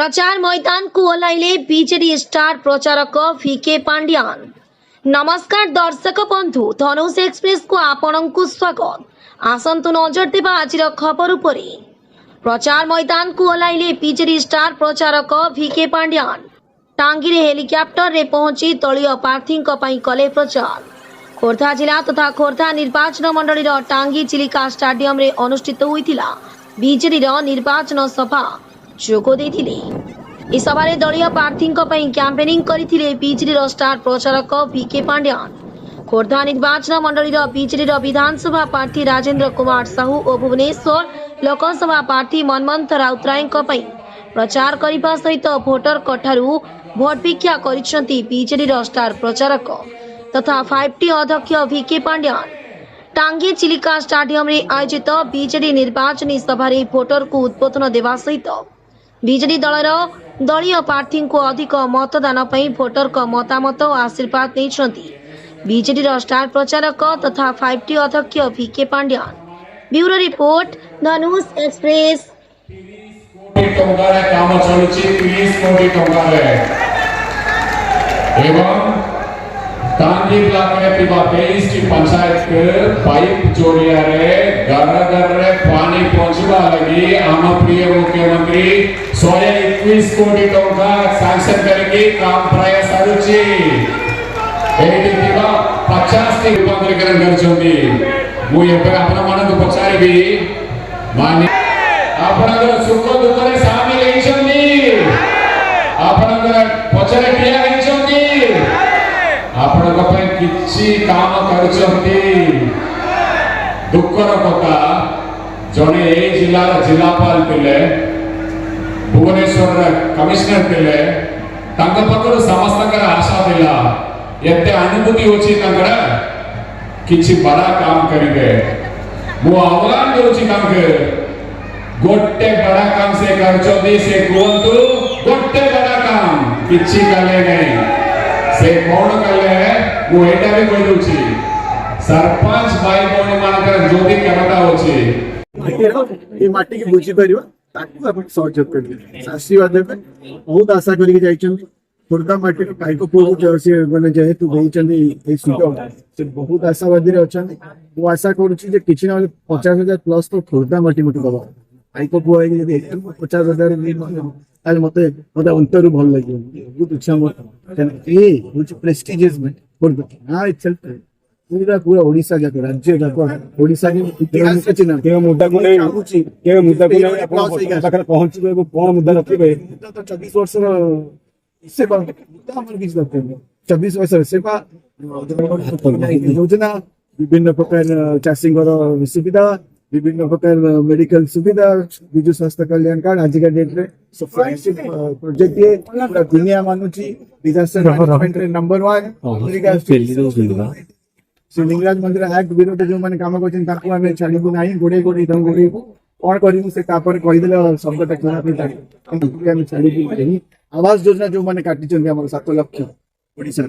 प्रचार मैदान को ओह्लाइले बीजेडी स्टार प्रचारक भिके पांड्यान। नमस्कार दर्शक बंधु, धनुष एक्सप्रेस को आपण को स्वागत। आसंतु नजर देवा आज खबर उपरे। प्रचार मैदान को ओह्लाइले बीजेडी स्टार प्रचारक भिके पांड्यान। टांगी रे हेलिकॉप्टर रे पहुंची दलीय प्रार्थी कले प्रचार। खोर्धा जिला तथा खोर्धा निर्वाचन मंडली टांगी चिलिका स्टाडियम रे अनुष्ठित होइतिला बीजेडी निर्वाचन सभा जोग देथिले। इस सभारे दलीय प्रार्थी कैंपेनिंग करथिले बीजेडी स्टार प्रचारक भिके पांड्यान। खोर्धा निर्वाचन मंडली बीजेडी विधानसभा प्रार्थी राजेंद्र कुमार साहू और भुवनेश्वर लोकसभा प्रार्थी मनमंथ राउतराय प्रचार करने सहित भोटर कठारू भोट भिक्षा करिसेंती बीजेडी स्टार प्रचारक तथा 5T अध्यक्ष भिके पांड्यान। टांगी चिलिका स्टाडियम रे आयोजित बीजेडी निर्वाचनी सभारे भोटर को उद्बोधन देवा सहित बीजेडी दलर दलीय प्रार्थी को अधिक मतदान पई भोटर का मतामत और आशीर्वाद नहीं बीजेडी स्टार प्रचारक तथा 5T अध्यक्ष भिके पांड्यान। ब्यूरो रिपोर्ट, धनुष एक्सप्रेस। टांगी ब्लॉक में 23 पंचायत के पाइप जोड़िया रे घर घर रे पानी पहुंचवा लगी आम प्रिय मुख्यमंत्री 121 कोटी टंका सैंक्शन करके काम प्राय सारुची एटी 50 टी रूपांतरीकरण करछोंती। मु एपे आपन मन को पचारिबी माने आपनकर सुख दुख रे शामिल हेछोंती, आपनकर पचरे क्रिया हेछोंती, आपण किसी काम करछंती। दुखर कथा जने ए जिलार जिलापाल थिले, भुवनेश्वर कमिश्नर थिले, तांक पाखर समस्तकर आशा थिला एते अनुभूति होची तांकर किछि बड़ा काम करिवे। मु आह्वान करूची तांके गोटे बड़ा काम से करछंती से कोंतु गोटे बड़ा काम किछि कले नहीं से कौन कले है वो एटा भी कोई दोची सरपंच भाई कोन मानकर जोदी क्षमता होची ए माटी के बुझी परिबा ताकू अपन सहयोग करबे आशीर्वाद देबे। बहुत आशा करी के जाइछन खुर्दा माटी के काई को पूरा जैसे माने जाय तू होइछन ए सुतो से बहुत आशावादी रे अछन। वो आशा करूची जे किछि न 50,000 प्लस तो खुर्दा माटी मते दबा काई को पुआ के जे 50,000 नहीं आज मते अंतर भल लगे बहुत अच्छा मत ए व्हिच प्रेस्टिजियस में खुर्दा इटसेल्फ पूरा पूरा ओडिसा जाक राज्य जाक ओडिसा के इतिहास के चिन्ह के मुद्दा को नहीं के मुद्दा को नहीं अपन पाखर पहुंचबे कोन मुद्दा रखबे तो 24 वर्ष इससे बड़ मुद्दा हमर बीच रखते हैं 24 वर्ष सेवा योजना विभिन्न प्रकार चाषी सुविधा विभिन्न प्रकार मेडिकल सुविधा विजु स्वास्थ्य कल्याण कार्ड आज का डेट रे प्रोजेक्ट ये पूरा दुनिया मानुची डिजास्टर मैनेजमेंट रे नंबर 1 अमेरिका लिंगराज मंदिर एक्ट विरोध जो माने काम करछन ताकू हमें छाड़ीबू नाही गोडे गोडे दम गोडे कोन करिमु से तापर कहि देले शब्दटा खराब नहीं ताकू हमें छाड़ीबू नहीं। आवास योजना जो माने काटी छन हमर 7 लाख ओडिसा